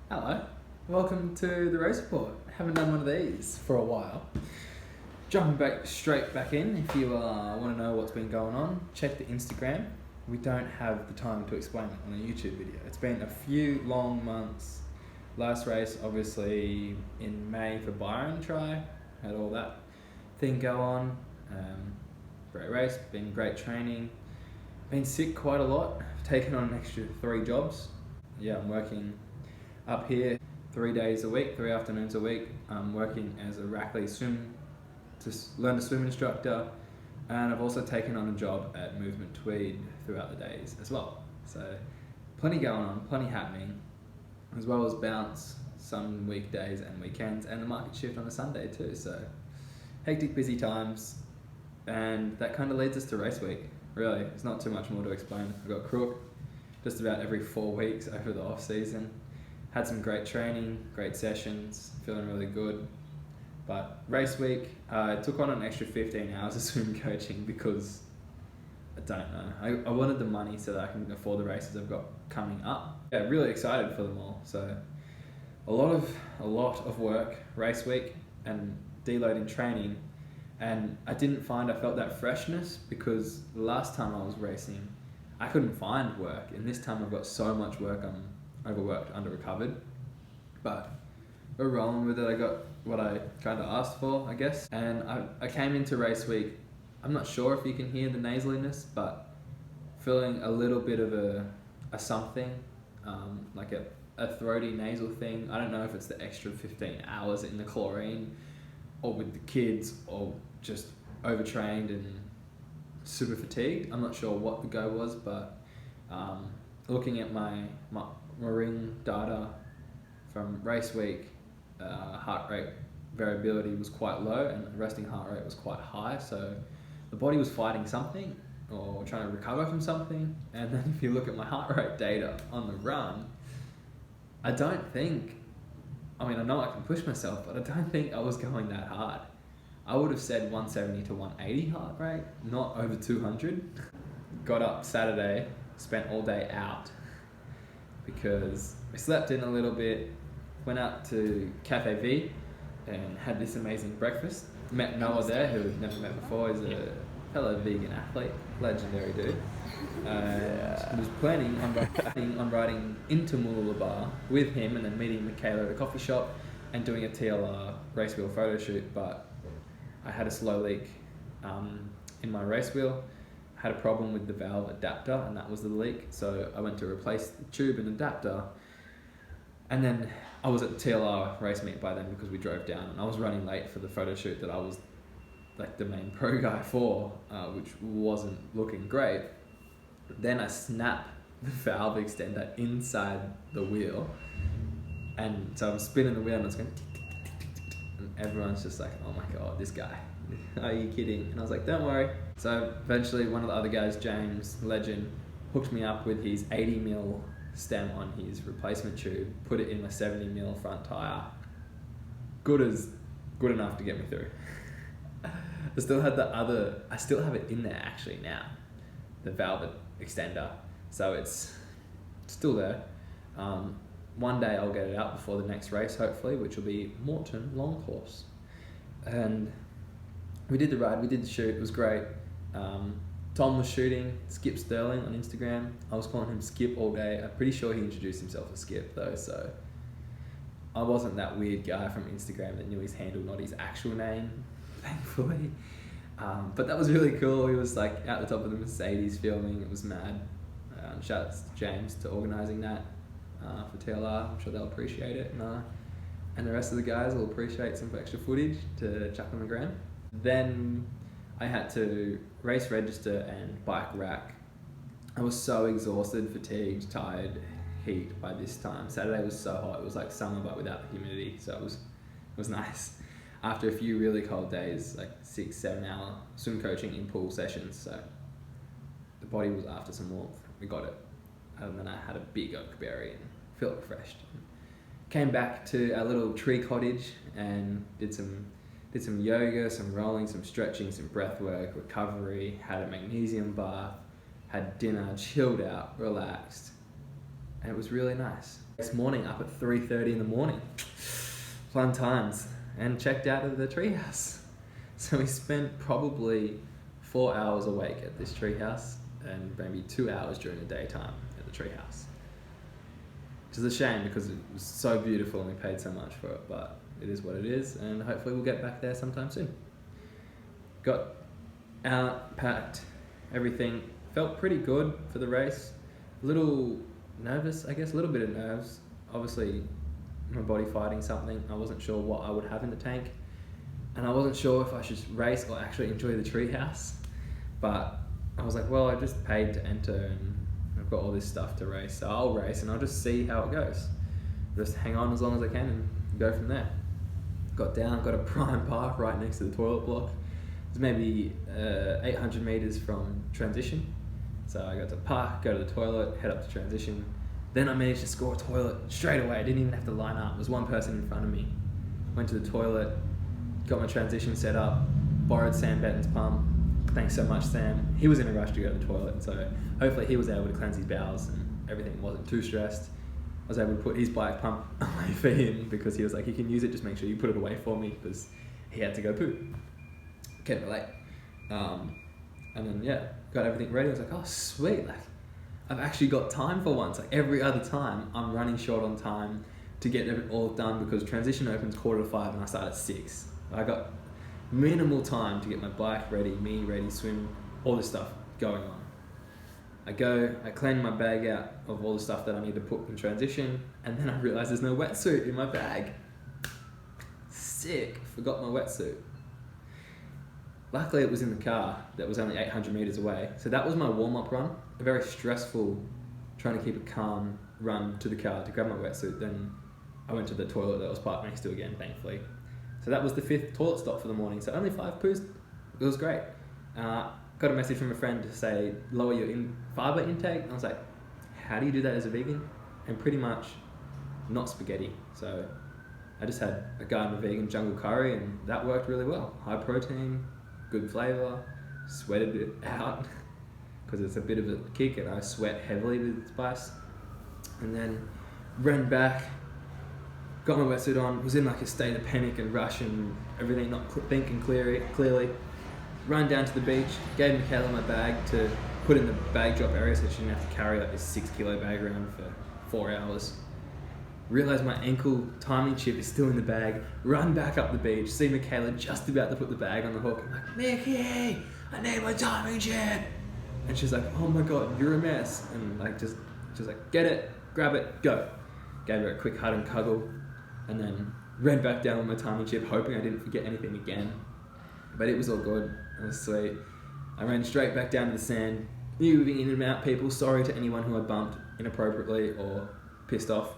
Hello, welcome to the race report. Haven't done one of these for a while. Jumping straight back in, if you want to know what's been going on, check the Instagram. We don't have the time to explain it on a YouTube video. It's been a few long months. Last race, obviously, in May for Byron Try. Had all that thing go on. Great race, been great training. Been sick quite a lot. Taken on an extra 3 jobs. Yeah, I'm working up here 3 days a week, 3 afternoons a week. I'm working as a Rackley learn to swim instructor, and I've also taken on a job at Movement Tweed throughout the days as well. So plenty going on, plenty happening, as well as bounce some weekdays and weekends, and the market shift on a Sunday too. So hectic, busy times, and that kind of leads us to race week. Really, there's not too much more to explain. I've got Crook just about every 4 weeks over the off season. Had some great training, great sessions, feeling really good. But race week, I took on an extra 15 hours of swim coaching because I don't know. I wanted the money so that I can afford the races I've got coming up. Yeah, really excited for them all. So a lot of work race week and deloading training, and I didn't find I felt that freshness because the last time I was racing, I couldn't find work, and this time I've got so much work. I'm overworked, under-recovered, but we're rolling with it. I got what I kind of asked for, I guess, and I came into race week, I'm not sure if you can hear the nasaliness, but feeling a little bit of a something, like a throaty nasal thing. I don't know if it's the extra 15 hours in the chlorine, or with the kids, or just overtrained and super fatigued. I'm not sure what the go was, but looking at my ring data from race week, heart rate variability was quite low and resting heart rate was quite high, so the body was fighting something or trying to recover from something. And then if you look at my heart rate data on the run, I know I can push myself, but I don't think I was going that hard. I would have said 170 to 180 heart rate, not over 200. Got up Saturday, spent all day out because I slept in a little bit, went out to Cafe V and had this amazing breakfast. Met Noah there, who I've never met before. He's a fellow vegan athlete, legendary dude. I was planning on riding into Mooloolaba with him and then meeting Michaela at a coffee shop and doing a TLR race wheel photo shoot, but I had a slow leak in my race wheel. Had a problem with the valve adapter, and that was the leak, so I went to replace the tube and adapter, and then I was at the TLR race meet by then because we drove down, and I was running late for the photo shoot that I was like the main pro guy for, which wasn't looking great. Then I snapped the valve extender inside the wheel, and so I'm spinning the wheel and it's going tick, tick, tick, tick, tick, tick, and everyone's just like, oh my god, this guy, are you kidding? And I was like, don't worry. So eventually one of the other guys, James, legend, hooked me up with his 80mm stem on his replacement tube, put it in my 70mm front tyre. Good enough to get me through. I still have it in there actually now, the valve extender, so it's still there. One day I'll get it out before the next race, hopefully, which will be Moreton Long Course. And we did the ride, we did the shoot, it was great. Tom was shooting, Skip Sterling on Instagram. I was calling him Skip all day. I'm pretty sure he introduced himself as Skip though, so I wasn't that weird guy from Instagram that knew his handle, not his actual name, thankfully. But that was really cool. He was like out the top of the Mercedes filming, it was mad. Shout out to James to organising that for TLR. I'm sure they'll appreciate it, and the rest of the guys will appreciate some extra footage to chuck on the gram. Then I had to race register and bike rack. I was so exhausted, fatigued, tired, heat by this time. Saturday was so hot, it was like summer but without the humidity, so it was nice. After a few really cold days, like 6-7 hour swim coaching in pool sessions, so the body was after some warmth. We got it. And then I had a big oak berry and felt refreshed. Came back to our little tree cottage and did some yoga, some rolling, some stretching, some breath work, recovery, had a magnesium bath, had dinner, chilled out, relaxed, and it was really nice. Next morning, up at 3:30 in the morning. Fun times. And checked out of the treehouse. So we spent probably 4 hours awake at this treehouse and maybe 2 hours during the daytime at the treehouse. Which is a shame because it was so beautiful and we paid so much for it, but it is what it is, and hopefully we'll get back there sometime soon. Got out, packed, everything. Felt pretty good for the race. A little nervous, I guess, a little bit of nerves. Obviously, my body fighting something. I wasn't sure what I would have in the tank. And I wasn't sure if I should race or actually enjoy the treehouse. But I was like, well, I just paid to enter and I've got all this stuff to race. So I'll race and I'll just see how it goes. Just hang on as long as I can and go from there. Got down, got a prime park right next to the toilet block. It's maybe 800 meters from transition. So I got to park, go to the toilet, head up to transition. Then I managed to score a toilet straight away. I didn't even have to line up. There was one person in front of me. Went to the toilet, got my transition set up, borrowed Sam Benton's pump. Thanks so much, Sam. He was in a rush to go to the toilet, so hopefully he was able to cleanse his bowels and everything wasn't too stressed. I was able to put his bike pump away for him because he was like, you can use it, just make sure you put it away for me, because he had to go poo. Can't relate. And then yeah, got everything ready. I was like, oh sweet, like I've actually got time for once. Like every other time I'm running short on time to get it all done because transition opens 4:45 and I start at 6. I got minimal time to get my bike ready, me ready, swim, all this stuff going on. I clean my bag out of all the stuff that I need to put in transition, and then I realize there's no wetsuit in my bag. Sick, forgot my wetsuit. Luckily it was in the car that was only 800 meters away. So that was my warm-up run, a very stressful, trying to keep a calm run to the car to grab my wetsuit. Then I went to the toilet that was parked next to again, thankfully. So that was the 5th toilet stop for the morning. So only 5 poos, it was great. Got a message from a friend to say, lower your fiber intake. And I was like, how do you do that as a vegan? And pretty much not spaghetti. So I just had a Garden of Vegan jungle curry and that worked really well. High protein, good flavour, sweated it out because it's a bit of a kick and I sweat heavily with spice. And then ran back, got my wetsuit on, was in like a state of panic and rush and everything, not thinking clearly. Run down to the beach, gave Michaela my bag to put in the bag drop area so she didn't have to carry like this 6 kilo bag around for 4 hours. Realised my ankle timing chip is still in the bag, run back up the beach, see Michaela just about to put the bag on the hook. I'm like, Mickey, I need my timing chip. And she's like, oh my God, you're a mess. And like just like, get it, grab it, go. Gave her a quick hug and cuddle and then ran back down with my timing chip, hoping I didn't forget anything again. But it was all good, it was sweet. I ran straight back down to the sand, moving in and out people. Sorry to anyone who I bumped inappropriately or pissed off.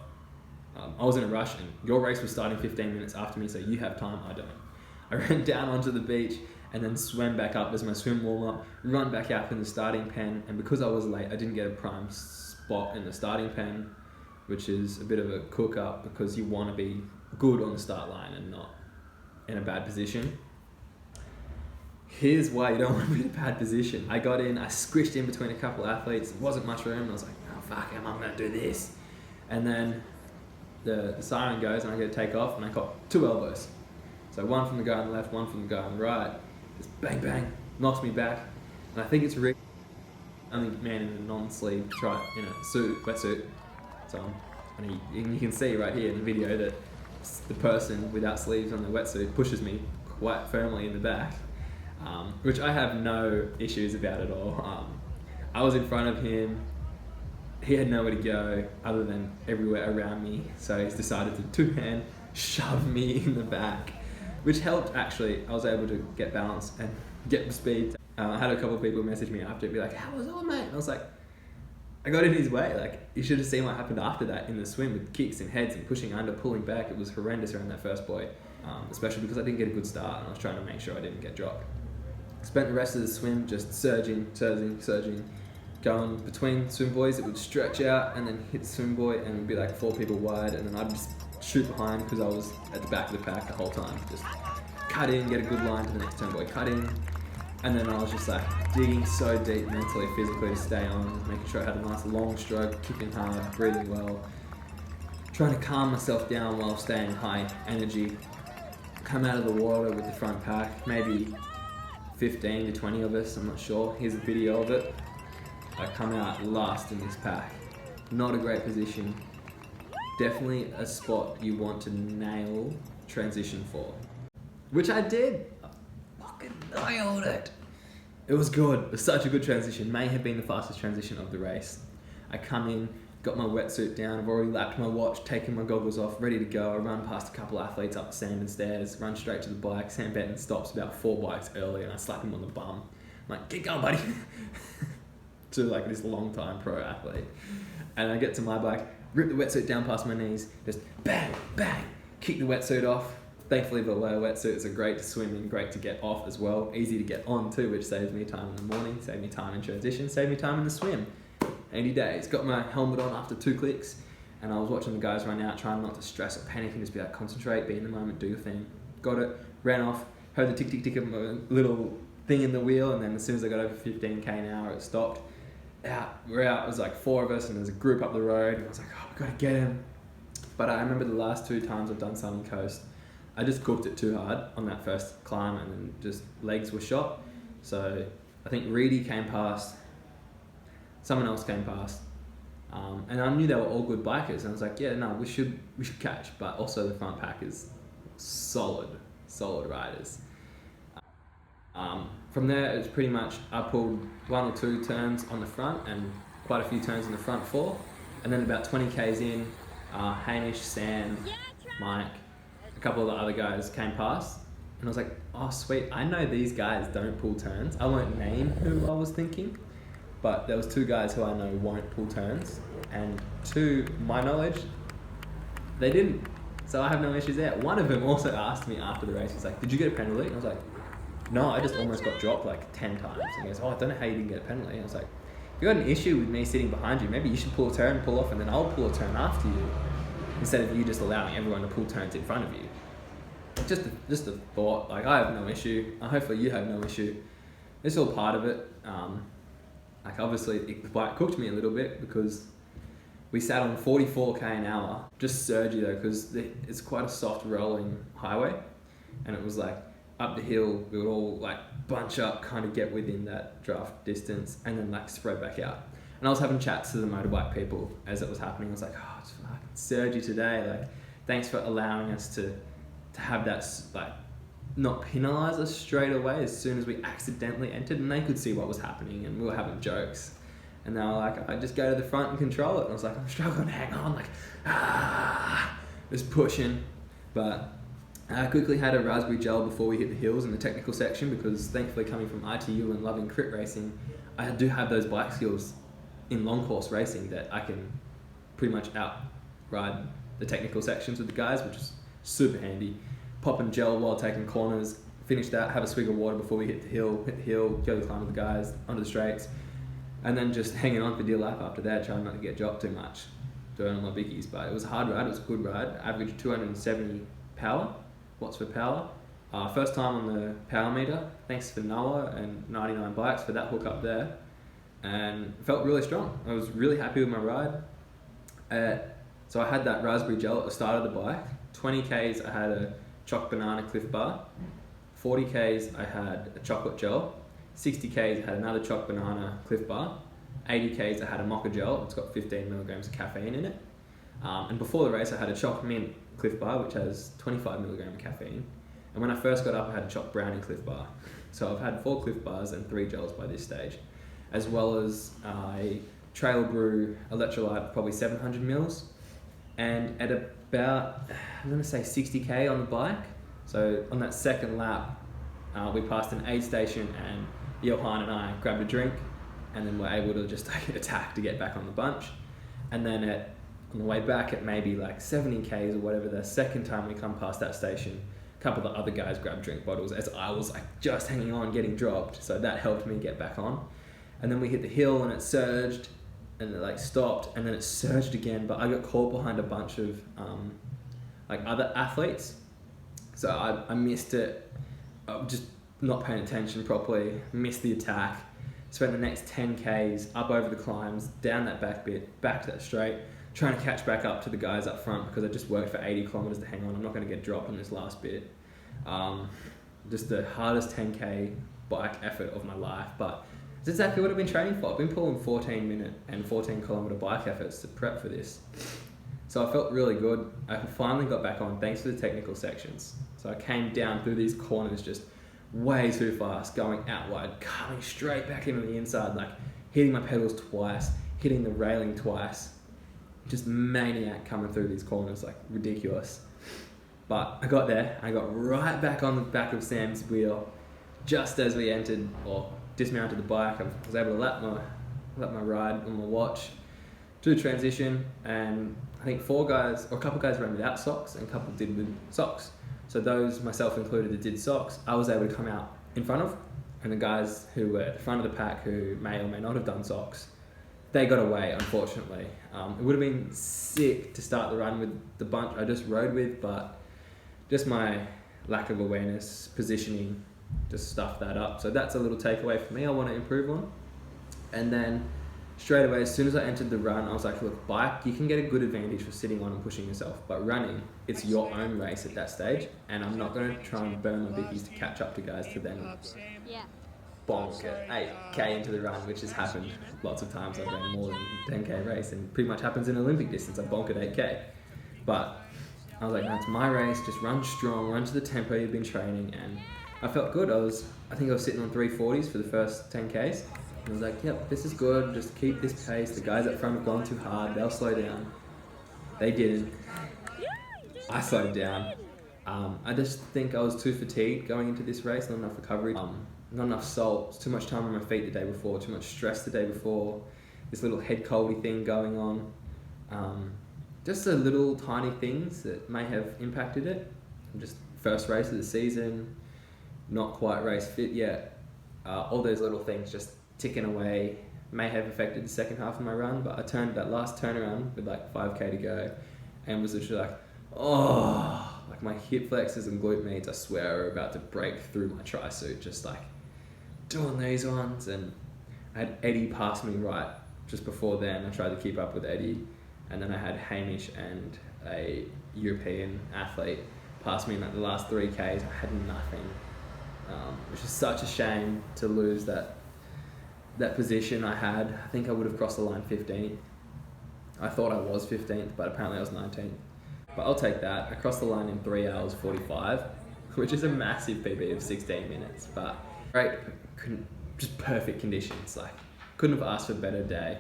I was in a rush and your race was starting 15 minutes after me, so you have time, I don't. I ran down onto the beach and then swam back up as my swim warm-up, run back out in the starting pen, and because I was late, I didn't get a prime spot in the starting pen, which is a bit of a cook-up because you want to be good on the start line and not in a bad position. Here's why you don't want to be in a bad position. I got in, I squished in between a couple of athletes, there wasn't much room, and I was like, oh fuck, I'm going to do this. And then the siren goes and I get to take off and I got 2 elbows. So one from the guy on the left, one from the guy on the right. Just bang bang, knocks me back. And I think it's Rick, only man in a non-sleeve in a wetsuit. So and you can see right here in the video that the person without sleeves on the wetsuit pushes me quite firmly in the back. Which I have no issues about at all. I was in front of him, he had nowhere to go other than everywhere around me, so he's decided to two-hand shove me in the back, which helped actually. I was able to get balance and get the speed. I had a couple of people message me after and be like, how was it, mate? And I was like, I got in his way. Like, you should have seen what happened after that in the swim with kicks and heads and pushing under, pulling back. It was horrendous around that first buoy, especially because I didn't get a good start and I was trying to make sure I didn't get dropped. Spent the rest of the swim just surging, going between swim buoys. It would stretch out and then hit the swim buoy and it'd be like 4 people wide, and then I'd just shoot behind because I was at the back of the pack the whole time. Just cut in, get a good line to the next turn buoy, cut in, and then I was just like digging so deep mentally, physically to stay on, making sure I had a nice long stroke, kicking hard, breathing well. trying to calm myself down while staying high energy. Come out of the water with the front pack, maybe 15 to 20 of us, I'm not sure. Here's a video of it. I come out last in this pack. Not a great position. Definitely a spot you want to nail transition for. Which I did. I fucking nailed it. It was good. It was such a good transition. May have been the fastest transition of the race. I come in, got my wetsuit down, I've already lapped my watch, taken my goggles off, ready to go. I run past a couple athletes up the sand and stairs, run straight to the bike. Sam Benton stops about 4 bikes early and I slap him on the bum. I'm like, get going, buddy. To like this long time pro athlete. And I get to my bike, rip the wetsuit down past my knees, just bang, bang, kick the wetsuit off. Thankfully the low wetsuits are great to swim in, great to get off as well. Easy to get on too, which saves me time in the morning, saves me time in transition, saves me time in the swim. 80 days. Got my helmet on after 2 clicks and I was watching the guys run out, trying not to stress or panic and just be like, concentrate, be in the moment, do your thing. Got it, ran off, heard the tick tick tick of my little thing in the wheel, and then as soon as I got over 15k an hour it stopped. We're out, it was like 4 of us and there's a group up the road and I was like, oh, we gotta get him. But I remember the last 2 times I've done Southern Coast, I just cooked it too hard on that first climb and then just legs were shot. So I think Reedy came past, someone else came past, and I knew they were all good bikers and I was like, yeah, no, we should catch, but also the front pack is solid riders. From there, it was pretty much, I pulled 1 or 2 turns on the front and quite a few turns in the front 4. And then about 20 Ks in, Hamish, Sam, Mike, a couple of the other guys came past. And I was like, oh sweet, I know these guys don't pull turns. I won't name who I was thinking, but there was 2 guys who I know won't pull turns. And to my knowledge, they didn't. So I have no issues there. One of them also asked me after the race, he's like, did you get a penalty? And I was like, no, I just almost got dropped like 10 times. And he goes, oh, I don't know how you didn't get a penalty. And I was like, if you got an issue with me sitting behind you, maybe you should pull a turn, pull off, and then I'll pull a turn after you, instead of you just allowing everyone to pull turns in front of you. Just a thought, like I have no issue. Hopefully you have no issue. It's all part of it. Like obviously the bike cooked me a little bit because we sat on 44k an hour, just surgy though, because it's quite a soft rolling highway, and it was like, up the hill, we would all like bunch up, kind of get within that draft distance and then like spread back out. And I was having chats to the motorbike people as it was happening. I was like, oh, it's fucking surgy today. Like, thanks for allowing us to have that, like, not penalise us straight away as soon as we accidentally entered. And they could see what was happening and we were having jokes. And they were like, I just go to the front and control it. And I was like, I'm struggling to hang on, like, just pushing. But I quickly had a raspberry gel before we hit the hills in the technical section because thankfully coming from ITU and loving crit racing, I do have those bike skills in long course racing that I can pretty much outride the technical sections with the guys, which is super handy. Popping gel while taking corners, finish that, have a swig of water before we hit the hill, go to climb with the guys, onto the straights, and then just hanging on for dear life after that, trying not to get dropped too much, doing all my biggies. But it was a hard ride, it was a good ride, average 270 power. Watts for power. First time on the power meter, thanks for Noah and 99 Bikes for that hook up there, and felt really strong. I was really happy with my ride. So I had that raspberry gel at the start of the bike. 20 Ks I had a choc banana Cliff Bar, 40 Ks I had a chocolate gel, 60 Ks I had another choc banana Cliff Bar, 80 Ks I had a mocha gel, it's got 15 milligrams of caffeine in it, and before the race I had a choc mint Cliff Bar, which has 25 milligram of caffeine. And when I first got up, I had a choc brownie Cliff Bar. So I've had 4 Cliff Bars and 3 gels by this stage, as well as a Trail Brew electrolyte, probably 700 mils. And at about, I'm gonna say 60k on the bike. So on that second lap, we passed an aid station and Johan and I grabbed a drink and then were able to just attack to get back on the bunch. And then on the way back at maybe like 70 Ks or whatever, the second time we come past that station, a couple of the other guys grabbed drink bottles as I was like just hanging on, getting dropped. So that helped me get back on. And then we hit the hill and it surged and it like stopped and then it surged again. But I got caught behind a bunch of like other athletes. So I missed it, just not paying attention properly, missed the attack. Spent the next 10 Ks up over the climbs, down that back bit, back to that straight. trying to catch back up to the guys up front because I just worked for 80 kilometers to hang on. I'm not going to get dropped on this last bit. Just the hardest 10k bike effort of my life, but it's exactly what I've been training for. I've been pulling 14-minute and 14-kilometer bike efforts to prep for this. So I felt really good. I finally got back on thanks to the technical sections. So I came down through these corners just way too fast, going out wide, coming straight back into the inside, like hitting my pedals twice, hitting the railing twice. Just maniac coming through these corners, like ridiculous. But I got there, I got right back on the back of Sam's wheel just as we entered or dismounted the bike. I was able to lap my ride on my watch, do the transition, and I think a couple guys ran without socks and a couple did with socks. So those, myself included, that did socks, I was able to come out in front of, and the guys who were at the front of the pack who may or may not have done socks, they got away, unfortunately. It would have been sick to start the run with the bunch I just rode with, but just my lack of awareness, positioning, just stuffed that up. So that's a little takeaway for me I want to improve on. And then straight away, as soon as I entered the run, I was like, look, bike, you can get a good advantage for sitting on and pushing yourself, but running, it's your own race at that stage, and I'm not going to try and burn my bickies to catch up to guys to then bonk at 8k into the run, which has happened lots of times. I've run more than 10k race, and pretty much happens in Olympic distance. I bonk at 8k. But I was like, no, it's my race, just run strong, run to the tempo you've been training, and I felt good. I think I was sitting on 340s for the first 10Ks. And I was like, yep, this is good, just keep this pace. The guys up front have gone too hard, they'll slow down. They didn't. I slowed down. I just think I was too fatigued going into this race, not enough recovery, not enough salt, too much time on my feet the day before, too much stress the day before, this little head coldy thing going on. Just the little tiny things that may have impacted it. Just first race of the season, not quite race fit yet. All those little things just ticking away may have affected the second half of my run, but I turned that last turnaround with like 5k to go and was literally like, oh, like my hip flexors and glute meats, I swear, are about to break through my tri-suit, just like doing these ones. And I had Eddie pass me right just before then. I tried to keep up with Eddie, and then I had Hamish and a European athlete pass me in like the last 3Ks. I had nothing, which is such a shame to lose that position I had. I think I would have crossed the line 15th. I thought I was 15th, but apparently I was 19th. But I'll take that. I crossed the line in 3 hours 45, which is a massive PB of 16 minutes. But great, just perfect conditions. Like, couldn't have asked for a better day.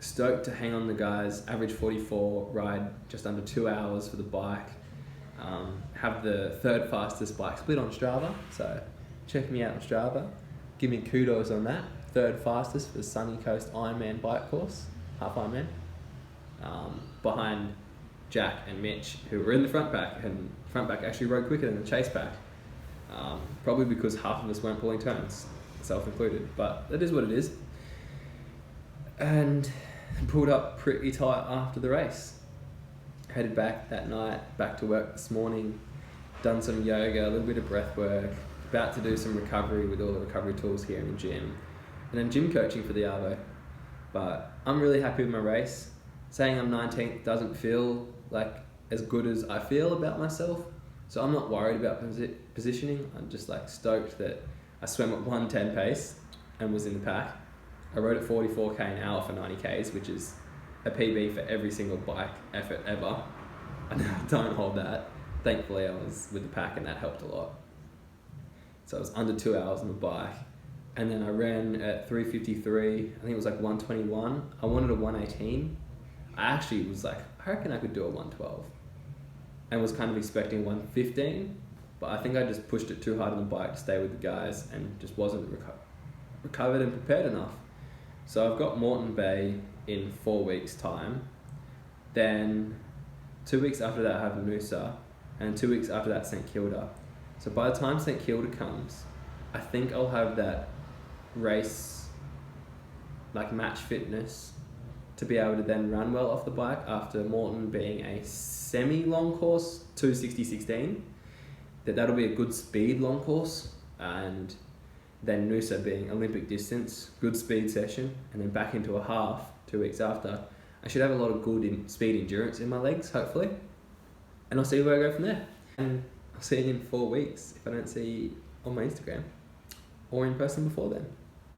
Stoked to hang on the guys, average 44, ride just under 2 hours for the bike. Have the third fastest bike split on Strava, so check me out on Strava. Give me kudos on that. Third fastest for the sunny Coast Ironman bike course, half Ironman. Behind Jack and Mitch, who were in the front pack, and front pack actually rode quicker than the chase pack. Probably because half of us weren't pulling turns, self included, but that is what it is. And pulled up pretty tight after the race. Headed back that night, back to work this morning, done some yoga, a little bit of breath work, about to do some recovery with all the recovery tools here in the gym, and then gym coaching for the Arvo. But I'm really happy with my race. Saying I'm 19th doesn't feel like as good as I feel about myself, so I'm not worried about positioning. I'm just like stoked that I swam at 1:10 pace and was in the pack. I rode at 44k an hour for 90Ks, which is a PB for every single bike effort ever. I don't hold that. Thankfully I was with the pack and that helped a lot. So I was under 2 hours on the bike, and then I ran at 3:53. I think it was like 1:21. I wanted a 1:18. I actually was like, I reckon I could do a 1:12, and was kind of expecting 1:15, but I think I just pushed it too hard on the bike to stay with the guys and just wasn't recovered and prepared enough. So I've got Moreton Bay in 4 weeks' time. Then 2 weeks after that I have Noosa, and 2 weeks after that St Kilda. So by the time St Kilda comes, I think I'll have that race, like match fitness, to be able to then run well off the bike after Moreton being a semi-long course, 260-16. That'll be a good speed long course, and then Noosa being Olympic distance, good speed session, and then back into a half 2 weeks after. I should have a lot of good speed endurance in my legs, hopefully. And I'll see where I go from there. And I'll see you in 4 weeks if I don't see you on my Instagram or in person before then.